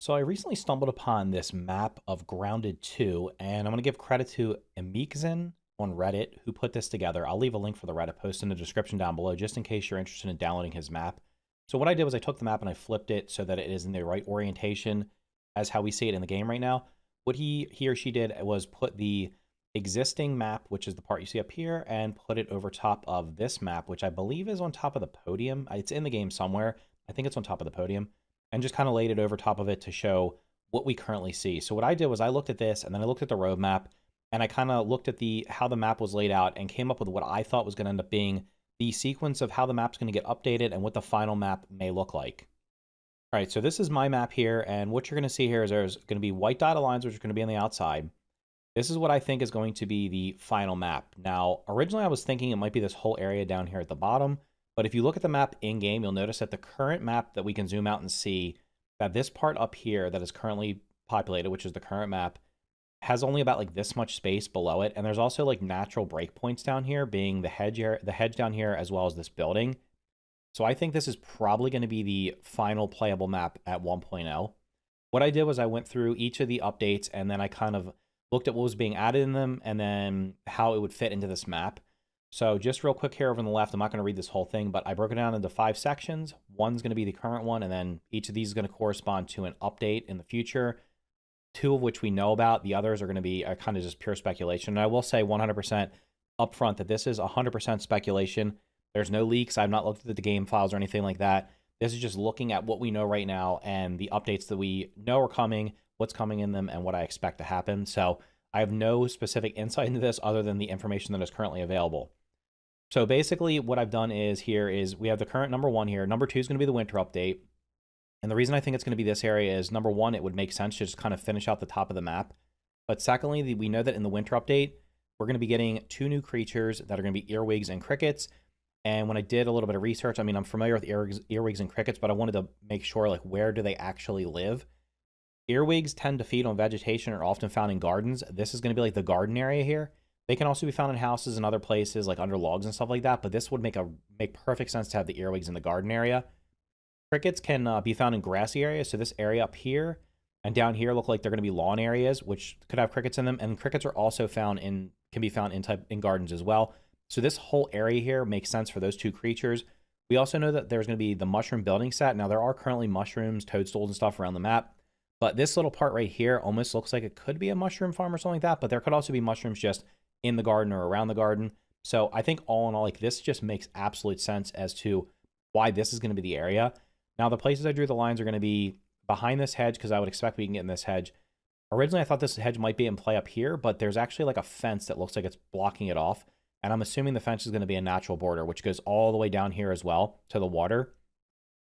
So I recently stumbled upon this map of Grounded 2, and I'm going to give credit to Emikzen on Reddit who put this together. I'll leave a link for the Reddit post in the description down below just in case you're interested in downloading his map. So what I did was I took the map and I flipped it so that it is in the right orientation as how we see it in the game right now. What he or she did was put the existing map, which is the part you see up here, and put it over top of this map, which I believe is on top of the podium. It's in the game somewhere. I think it's on top of the podium, and just kind of laid it over top of it to show what we currently see. So what I did was I looked at this and then I looked at the roadmap and I kind of looked at how the map was laid out and came up with what I thought was going to end up being the sequence of how the map's going to get updated and what the final map may look like. All right, so this is my map here, and what you're going to see here is there's going to be white dotted lines, which are going to be on the outside. This is what I think is going to be the final map. Now, originally I was thinking it might be this whole area down here at the bottom, but if you look at the map in-game, you'll notice that the current map that we can zoom out and see, that this part up here that is currently populated, which is the current map, has only about like this much space below it. And there's also like natural breakpoints down here, being the hedge down here, as well as this building. So I think this is probably going to be the final playable map at 1.0. What I did was I went through each of the updates and then I kind of looked at what was being added in them and then how it would fit into this map. So just real quick here over on the left, I'm not going to read this whole thing, but I broke it down into 5 sections. One's going to be the current one, and then each of these is going to correspond to an update in the future, 2 of which we know about. The others are going to be kind of just pure speculation. And I will say 100% upfront that this is 100% speculation. There's no leaks. I've not looked at the game files or anything like that. This is just looking at what we know right now and the updates that we know are coming, what's coming in them, and what I expect to happen. So I have no specific insight into this other than the information that is currently available. So basically what I've done is we have the current number 1 here. Number 2 is going to be the winter update. And the reason I think it's going to be this area is, number 1, it would make sense to just kind of finish out the top of the map. But secondly, we know that in the winter update, we're going to be getting 2 new creatures that are going to be earwigs and crickets. And when I did a little bit of research, I mean, I'm familiar with earwigs and crickets, but I wanted to make sure, like, where do they actually live? Earwigs tend to feed on vegetation and are often found in gardens. This is going to be like the garden area here. They can also be found in houses and other places, like under logs and stuff like that, but this would make perfect sense to have the earwigs in the garden area. Crickets can be found in grassy areas, so this area up here and down here look like they're going to be lawn areas, which could have crickets in them, and crickets are also can be found in gardens as well. So this whole area here makes sense for those 2 creatures. We also know that there's going to be the mushroom building set. Now, there are currently mushrooms, toadstools, and stuff around the map, but this little part right here almost looks like it could be a mushroom farm or something like that, but there could also be mushrooms just in the garden or around the garden. So I think all in all, like, this just makes absolute sense as to why this is going to be the area. Now, the places I drew the lines are going to be behind this hedge, because I would expect we can get in this hedge. Originally, I thought this hedge might be in play up here, but there's actually like a fence that looks like it's blocking it off. And I'm assuming the fence is going to be a natural border, which goes all the way down here as well to the water.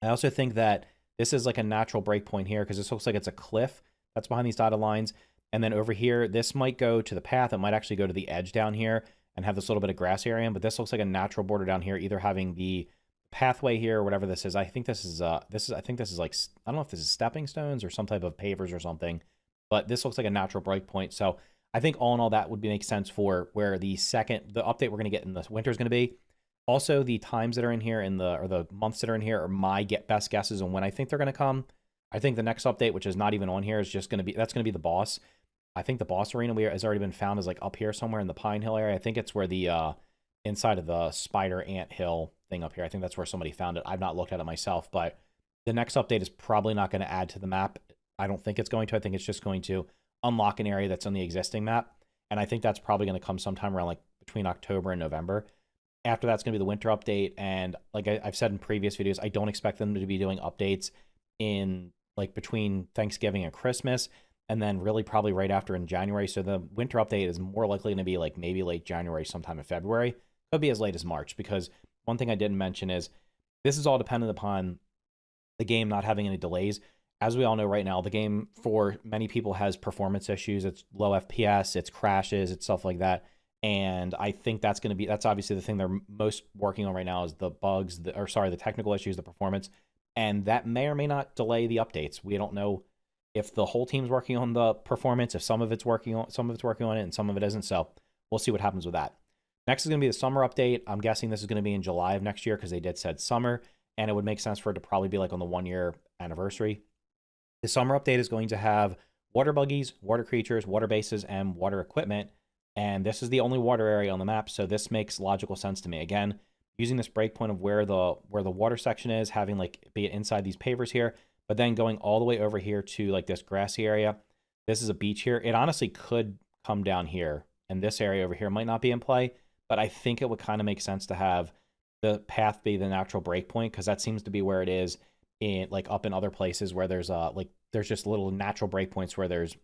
I also think that this is like a natural breakpoint here, because this looks like it's a cliff that's behind these dotted lines. And then over here, this might go to the path. It might actually go to the edge down here and have this little bit of grass area. But this looks like a natural border down here, either having the pathway here or whatever this is. I think this is like, I don't know if this is stepping stones or some type of pavers or something, but this looks like a natural breakpoint. So I think all in all, that would make sense for where the update we're going to get in the winter is going to be. Also, the times that are in here or the months that are in here are my best guesses on when I think they're going to come. I think the next update, which is not even on here, is just going to be, that's going to be the boss. I think the boss arena has already been found as like up here somewhere in the Pine Hill area. I think it's where the inside of the spider ant hill thing up here. I think that's where somebody found it. I've not looked at it myself, but the next update is probably not going to add to the map. I don't think it's going to. I think it's just going to unlock an area that's on the existing map. And I think that's probably going to come sometime around like between October and November. After that's going to be the winter update. And like I've said in previous videos, I don't expect them to be doing updates in like between Thanksgiving and Christmas, and then really probably right after in January. So the winter update is more likely going to be like maybe late January, sometime in February. Could be as late as March, because one thing I didn't mention is this is all dependent upon the game not having any delays. As we all know right now, the game for many people has performance issues. It's low FPS, it's crashes, it's stuff like that. And I think that's obviously the thing they're most working on right now is the bugs, the technical issues, the performance. And that may or may not delay the updates. We don't know if the whole team's working on the performance, if some of it's working on it and some of it isn't. So we'll see what happens with that. Next is going to be the summer update. I'm guessing this is going to be in July of next year, because they said summer, and it would make sense for it to probably be like on the 1-year anniversary. The summer update is going to have water buggies, water creatures, water bases, and water equipment. And this is the only water area on the map, so this makes logical sense to me. Again, using this breakpoint of where the water section is, having like be it inside these pavers here, but then going all the way over here to like this grassy area. This is a beach here. It honestly could come down here, and this area over here might not be in play, but I think it would kind of make sense to have the path be the natural breakpoint, because that seems to be where it is in like up in other places where there's there's just little natural breakpoints where there's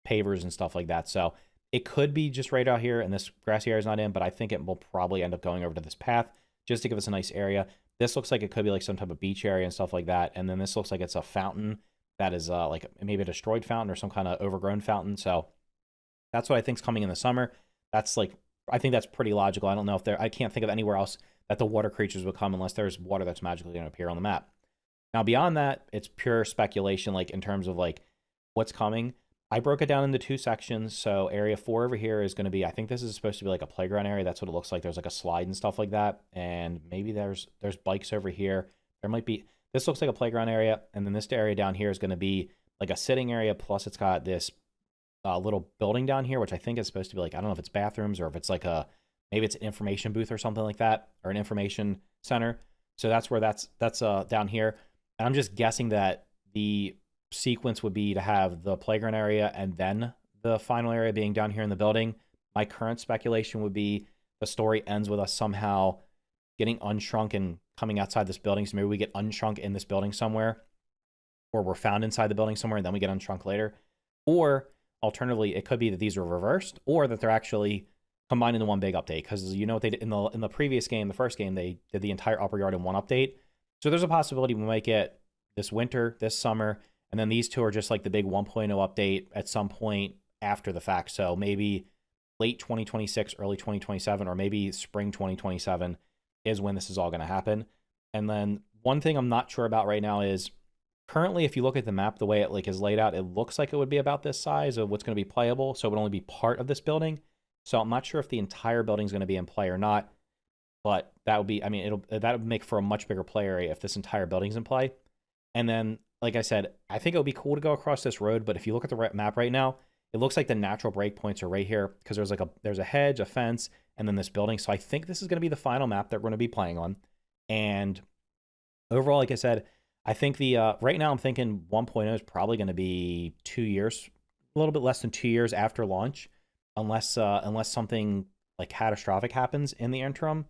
pavers and stuff like that. So it could be just right out here, and this grassy area is not in, but I think it will probably end up going over to this path just to give us a nice area. This looks like it could be like some type of beach area and stuff like that. And then this looks like it's a fountain that is like maybe a destroyed fountain or some kind of overgrown fountain. So that's what I think is coming in the summer. That's like, I think that's pretty logical. I don't know if I can't think of anywhere else that the water creatures would come unless there's water that's magically going to appear on the map. Now, beyond that, it's pure speculation, like in terms of like what's coming. I broke it down into 2 sections. So area 4 over here is going to be, I think this is supposed to be like a playground area. That's what it looks like. There's like a slide and stuff like that. And maybe there's bikes over here. There might be, this looks like a playground area. And then this area down here is going to be like a sitting area. Plus it's got this little building down here, which I think is supposed to be like, I don't know if it's bathrooms or if it's like maybe it's an information booth or something like that, or an information center. So that's where that's down here. And I'm just guessing that the sequence would be to have the playground area and then the final area being down here in the building. My current speculation would be the story ends with us somehow getting unshrunk and coming outside this building. So maybe we get unshrunk in this building somewhere, or we're found inside the building somewhere and then we get unshrunk later. Or alternatively, it could be that these are reversed, or that they're actually combined into one big update. Because you know what they did in the previous game, the first game, they did the entire upper yard in one update. So there's a possibility we might get this winter, this summer, and then these two are just like the big 1.0 update at some point after the fact. So maybe late 2026, early 2027, or maybe spring 2027 is when this is all going to happen. And then one thing I'm not sure about right now is currently, if you look at the map, the way it like is laid out, it looks like it would be about this size of what's going to be playable. So it would only be part of this building. So I'm not sure if the entire building is going to be in play or not, but that would be, I mean, that would make for a much bigger play area if this entire building's in play. And then, like I said, I think it would be cool to go across this road, but if you look at the map right now, it looks like the natural breakpoints are right here, because there's a hedge, a fence, and then this building. So I think this is going to be the final map that we're going to be playing on. And overall, like I said, I think the right now I'm thinking 1.0 is probably going to be 2 years, a little bit less than 2 years after launch, unless something like catastrophic happens in the interim.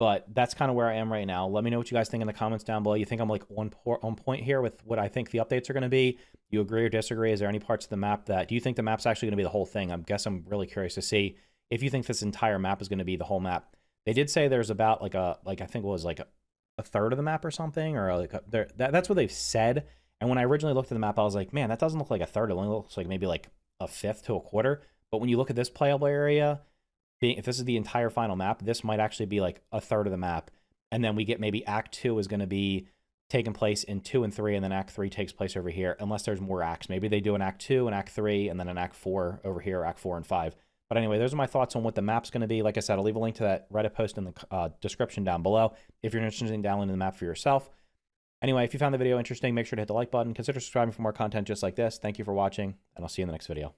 But that's kind of where I am right now. Let me know what you guys think in the comments down below. You think I'm like on point here with what I think the updates are going to be? You agree or disagree? Is there any parts of the map do you think the map's actually going to be the whole thing? I'm really curious to see if you think this entire map is going to be the whole map. They did say there's about I think it was like a third of the map or something, or that's what they've said. And when I originally looked at the map, I was like, man, that doesn't look like a third. It only looks like maybe like a fifth to a quarter. But when you look at this playable area, if this is the entire final map, this might actually be like a third of the map. And then we get maybe Act 2 is going to be taking place in 2 and 3, and then Act 3 takes place over here, unless there's more acts. Maybe they do an Act 2, an Act 3, and then an Act 4 over here, Act 4 and 5. But anyway, those are my thoughts on what the map's going to be. Like I said, I'll leave a link to that Reddit post in the description down below if you're interested in downloading the map for yourself. Anyway, if you found the video interesting, make sure to hit the like button. Consider subscribing for more content just like this. Thank you for watching, and I'll see you in the next video.